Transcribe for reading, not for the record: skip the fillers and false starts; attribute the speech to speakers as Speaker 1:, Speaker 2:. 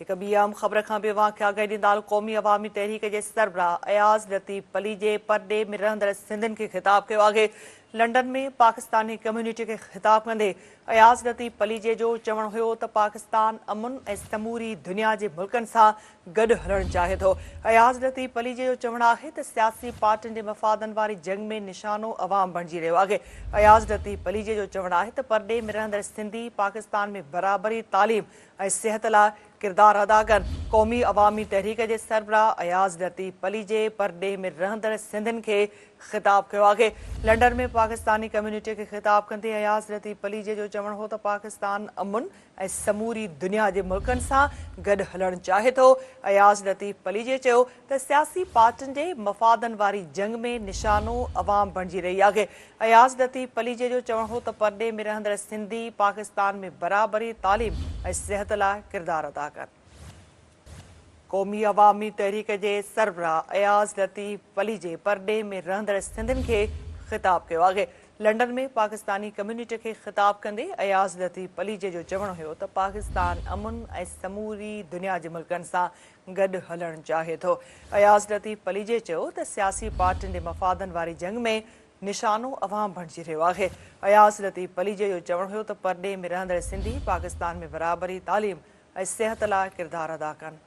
Speaker 1: एक ॿी आम ख़बर खां बेवा खे आगाही ॾींदा क़ौमी अवामी तहरीक जे सरबराह अयाज़ लतीफ़ अली जे परॾे में रहंदड़ सिंधियुनि खे ख़िताब कयो आहे। लंडन में पाकिस्तानी कम्यूनिटी खे ख़िताब कंदे अयाज़ लतीफ़ अली जो चवणु हुयो त पाकिस्तान अमुन ऐं समूरी दुनिया जे मुल्कनि सां गॾु हलणु चाहे थो। अयाज़ लतीफ़ अली जो चवणु आहे त सियासी पार्टियुनि जे मफ़ादनि वारी जंग में निशानो अवाम बणिजी रहियो आहे। अयाज़ लतीफ़ अली जो चवणु आहे त परॾे में रहंदड़ सिंधी पाकिस्तान में बराबरी तालीम ऐं सिहत लाइ किरदारु अदा कनि। क़ौमी अवामी तहरीक जे सरबराह अयाज़ लतीफ़ अली जे परॾे में रहंदड़ सिंधियुनि खे ख़िताब कयो आहे। लंडन में पाकिस्तानी कम्यूनिटी खे ख़िताब कंदे अयाज़ लतीफ़ अली जो चवणु हो त पाकिस्तान अमुन ऐं समूरी दुनिया जे मुल्कनि सां गॾु हलणु चाहे थो। अयाज़ लतीफ़ अली चयो त सियासी पार्टियुनि जे मफ़ादनि वारी जंग में निशानो अवाम बणिजी रही आहे। अयाज़ लतीफ़ अली जो चवणु हो त परॾे में रहंदड़ सिंधी पाकिस्तान में बराबरी तालीम ऐं सिहत लाइ किरदारु अदा कनि। क़ौमी अवामी तहरीक जे सरबराह अयाज़ लतीफ़ अली जे परॾे में रहंदड़ सिंधियुनि खे ख़िताब कयो आहे। लंडन में पाकिस्तानी कम्यूनिटी खे ख़िताब कंदे अयाज़ लतीफ़ अली जो चवणु हुयो त पाकिस्तान अमुन ऐं समूरी दुनिया जे मुल्कनि सां गॾु हलणु चाहे थो। अयाज़ लतीफ़ अली चयो त सियासी पार्टियुनि जे मफ़ादनि वारी जंग में निशानो अवाम बणिजी रहियो आहे। अयाज़ लतीफ़ अली जो चवणु हुयो त परॾे में रहंदड़ सिंधी पाकिस्तान में बराबरी तालीम ऐं सिहत लाइ किरदारु अदा कनि।